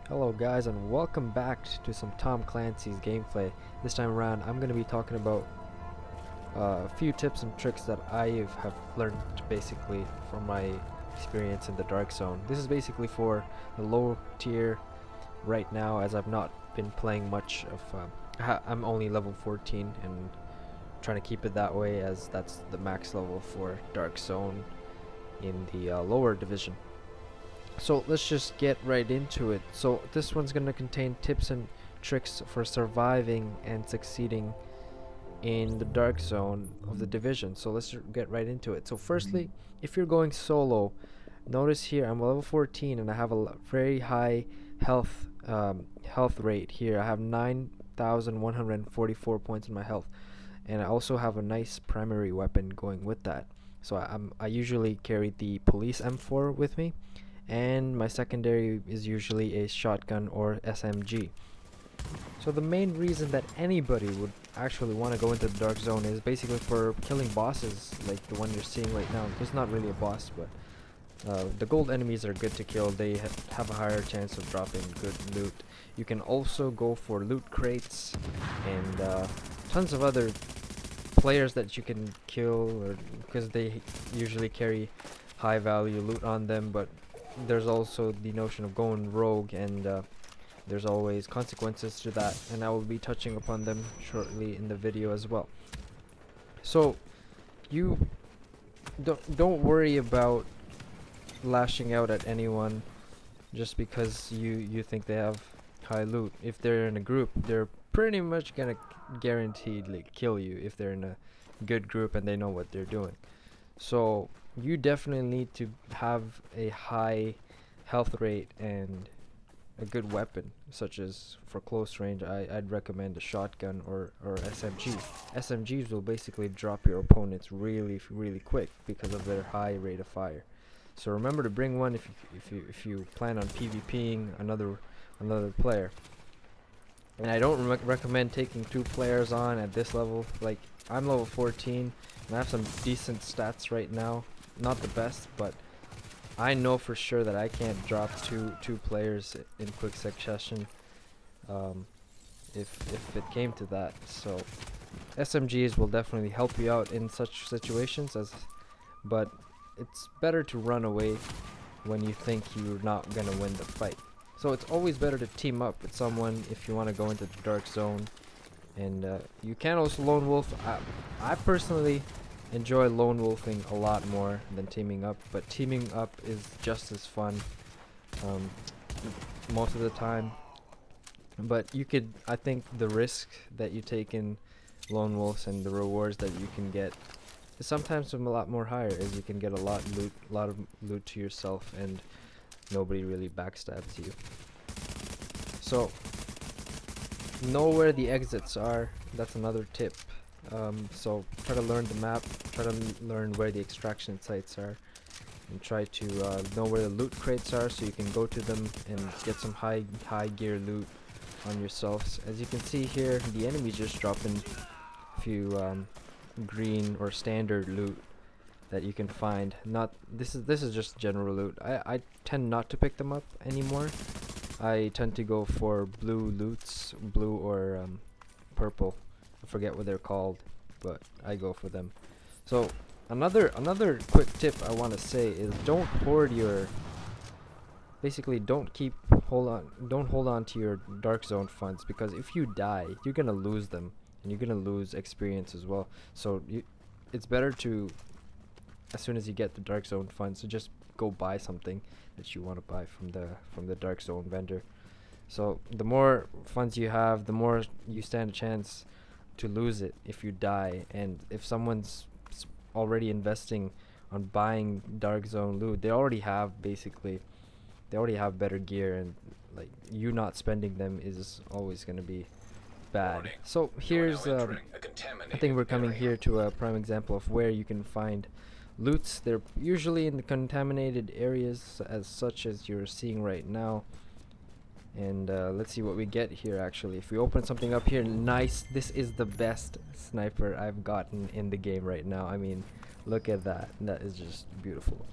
Hello guys, and welcome back to some Tom Clancy's gameplay. This time around I'm going to be talking about a few tips and tricks that I have learned basically from my experience in the Dark Zone. This is basically for the low tier right now, as I've not been playing much of I'm only level 14 and trying to keep it that way, as that's the max level for Dark Zone in the lower division. So let's just get right into it. So this one's going to contain tips and tricks for surviving and succeeding in the dark zone of the division. So let's get right into it. So firstly, if you're going solo, notice here I'm level 14 and I have a very high health rate here. I have 9,144 points in my health, and I also have a nice primary weapon going with that. So I usually carry the police M4 with me, and my secondary is usually a shotgun or SMG. So the main reason that anybody would actually want to go into the dark zone is basically for killing bosses like the one you're seeing right now. It's not really a boss, but the gold enemies are good to kill. They have a higher chance of dropping good loot. You can also go for loot crates and tons of other players that you can kill, because they usually carry high value loot on them. But there's also the notion of going rogue, and there's always consequences to that, and I will be touching upon them shortly in the video as well. So you don't worry about lashing out at anyone just because you think they have high loot. If they're in a group, they're pretty much gonna guaranteedly kill you if they're in a good group and they know what they're doing. So you definitely need to have a high health rate and a good weapon, such as for close range I'd recommend a shotgun or SMG. SMGs will basically drop your opponents really quick because of their high rate of fire. So remember to bring one if you plan on PvPing another player. And I don't recommend taking two players on at this level. Like, I'm level 14 and I have some decent stats right now. Not the best, but I know for sure that I can't drop two players in quick succession if it came to that. So SMGs will definitely help you out in such situations, but it's better to run away when you think you're not gonna win the fight. So it's always better to team up with someone if you want to go into the dark zone. And you can also lone wolf. I personally enjoy lone wolfing a lot more than teaming up, but teaming up is just as fun most of the time. But I think the risk that you take in lone wolves and the rewards that you can get is sometimes a lot more higher, as you can get a lot of loot to yourself and nobody really backstabs you. So know where the exits are. That's another tip. So try to learn the map, try to learn where the extraction sites are, and try to know where the loot crates are so you can go to them and get some high gear loot on yourselves. As you can see here, the enemies just dropping a few green or standard loot that you can find. This is just general loot. I tend not to pick them up anymore. I tend to go for blue loots, blue or purple. I forget what they're called, but I go for them. So another quick tip I want to say is don't hoard your. Basically, don't hold on to your dark zone funds, because if you die, you're gonna lose them, and you're gonna lose experience as well. So it's better to, as soon as you get the dark zone funds, to just go buy something that you want to buy from the dark zone vendor. So the more funds you have, the more you stand a chance to lose it if you die. And if someone's already investing on buying dark zone loot, they already have better gear, and like, you not spending them is always going to be bad. So here's I think we're coming here to a prime example of where you can find loots. They're usually in the contaminated areas, as such as you're seeing right now. And let's see what we get here. Actually, if we open something up here, nice, this is the best sniper I've gotten in the game right now. I mean, look at that. That is just beautiful.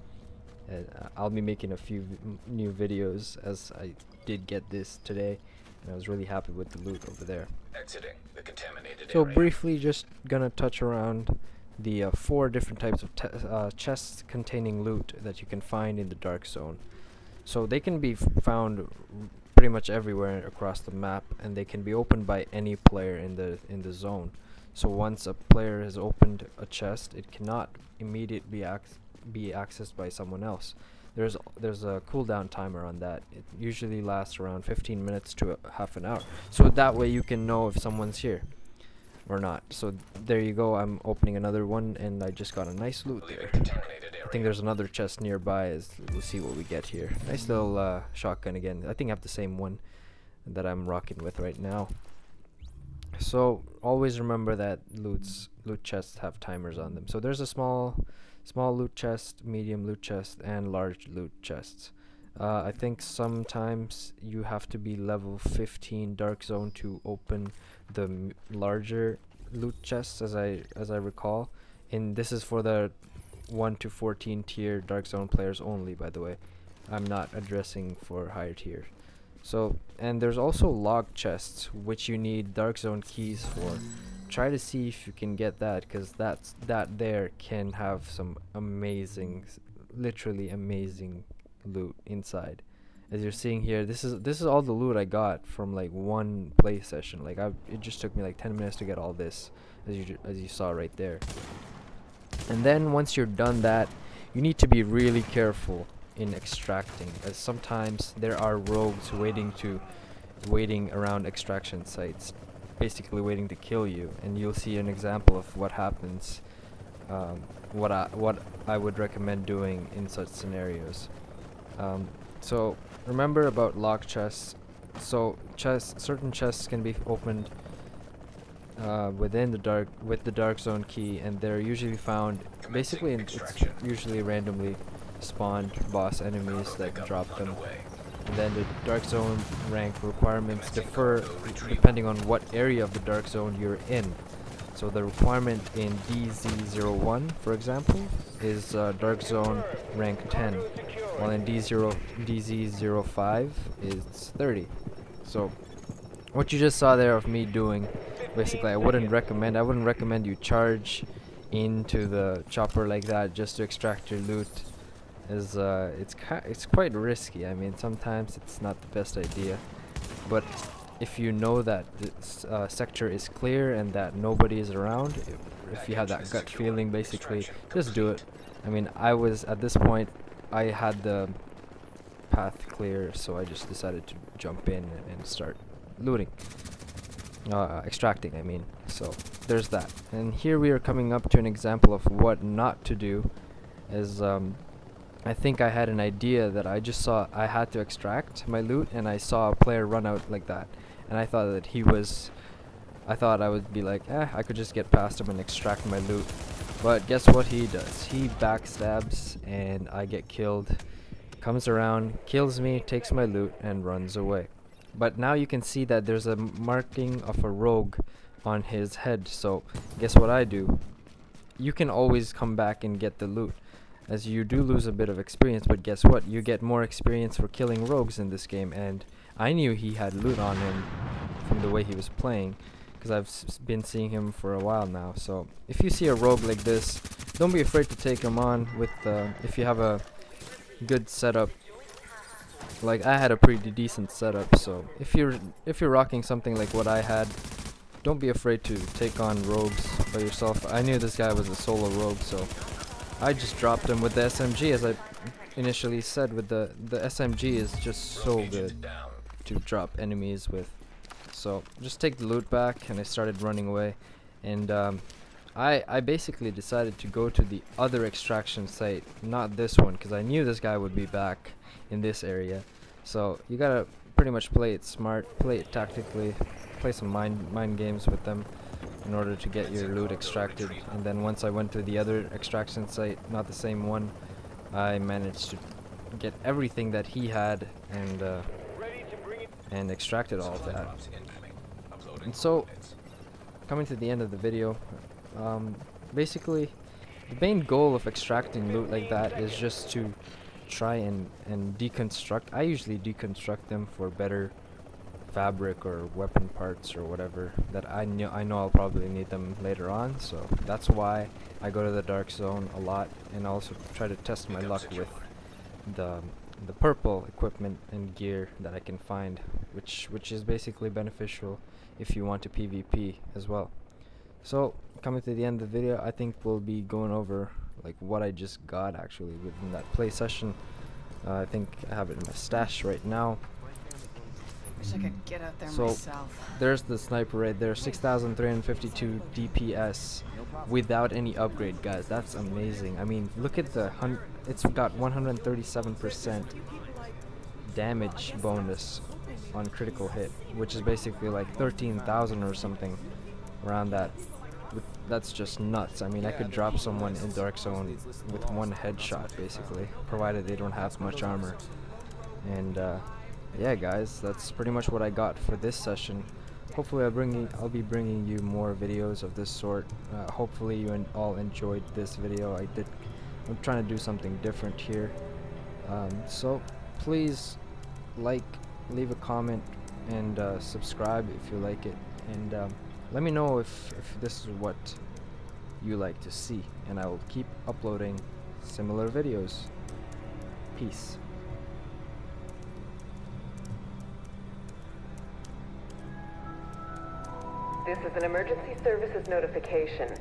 And I'll be making a few new videos, as I did get this today, and I was really happy with the loot over there. Exiting the contaminated So area. briefly, just gonna touch around the 4 different types of chests containing loot that you can find in the dark zone. So they can be found pretty much everywhere across the map, and they can be opened by any player in the zone. So once a player has opened a chest, it cannot immediately be accessed by someone else. There's a cooldown timer on that. It usually lasts around 15 minutes to half an hour. So that way you can know if someone's here or not. So there you go. I'm opening another one, and I just got a nice loot there. I think there's another chest nearby. We'll see what we get here. Nice little shotgun again. I think I have the same one that I'm rocking with right now. So always remember that loot chests have timers on them. So there's a small loot chest, medium loot chest, and large loot chests. I think sometimes you have to be level 15 dark zone to open the larger loot chests, as I recall. And this is for the 1 to 14 tier dark zone players only, by the way. I'm not addressing for higher tier. So, and there's also log chests, which you need dark zone keys for. Try to see if you can get that, because that there can have some amazing, literally amazing loot inside. As you're seeing here, this is all the loot I got from like one play session. Like it just took me like 10 minutes to get all this, as you saw right there. And then once you're done that, you need to be really careful in extracting, as sometimes there are rogues waiting around extraction sites, basically waiting to kill you, and you'll see an example of what happens, what I would recommend doing in such scenarios. So remember about lock chests. So certain chests can be opened within with the dark zone key, and they're usually found basically it's usually randomly spawned boss enemies that drop them. And then the dark zone rank requirements differ depending on what area of the dark zone you're in. So the requirement in DZ01, for example, is dark zone rank 10, while in DZ05 is 30. So what you just saw there of me doing, basically I wouldn't recommend you charge into the chopper like that just to extract your loot, as it's quite risky. I mean, sometimes it's not the best idea, but if you know that this sector is clear and that nobody is around, if you have that gut feeling, basically just do it. I mean, at this point I had the path clear, so I just decided to jump in and start looting, extracting I mean. So there's that. And here we are coming up to an example of what not to do, as I think I had an idea that I just saw I had to extract my loot, and I saw a player run out like that, and I thought that I thought I would be like, I could just get past him and extract my loot. But guess what he does? He backstabs and I get killed. Comes around, kills me, takes my loot, and runs away. But now you can see that there's a marking of a rogue on his head. So guess what I do? You can always come back and get the loot, as you do lose a bit of experience, but guess what? You get more experience for killing rogues in this game, and I knew he had loot on him from the way he was playing, because I've been seeing him for a while now. So if you see a rogue like this, don't be afraid to take him on with if you have a good setup. Like I had a pretty decent setup, so if you're rocking something like what I had, don't be afraid to take on rogues by yourself. I knew this guy was a solo rogue, so I just dropped him with the SMG, as I initially said. With the SMG is just so good to drop enemies with. So just take the loot back, and I started running away, and I basically decided to go to the other extraction site, not this one, because I knew this guy would be back in this area. So you gotta pretty much play it smart, play it tactically, play some mind games with them in order to get your loot extracted. And then once I went to the other extraction site, not the same one, I managed to get everything that he had and extracted all of that. And so, coming to the end of the video, basically the main goal of extracting loot like that is just to try and deconstruct. I usually deconstruct them for better fabric or weapon parts or whatever that I know I'll probably need them later on. So that's why I go to the dark zone a lot, and also try to test my luck with the purple equipment and gear that I can find, which is basically beneficial if you want to PvP as well. So coming to the end of the video, I think we'll be going over like what I just got actually within that play session. I think I have it in my stash right now. Wish I could get out there So myself. there's the sniper right there, 6,352 DPS without any upgrade, guys. That's amazing. I mean, look at the it's got 137% damage bonus on critical hit, which is basically like 13,000 or something around that. That's just nuts. I mean, I could drop someone in Dark Zone with one headshot basically, provided they don't have much armor. And yeah, guys, that's pretty much what I got for this session. Hopefully I'll be bringing you more videos of this sort. Hopefully you all enjoyed this video. I'm trying to do something different here. So please leave a comment, and subscribe if you like it, and let me know if this is what you like to see, and I will keep uploading similar videos. Peace. This is an emergency services notification.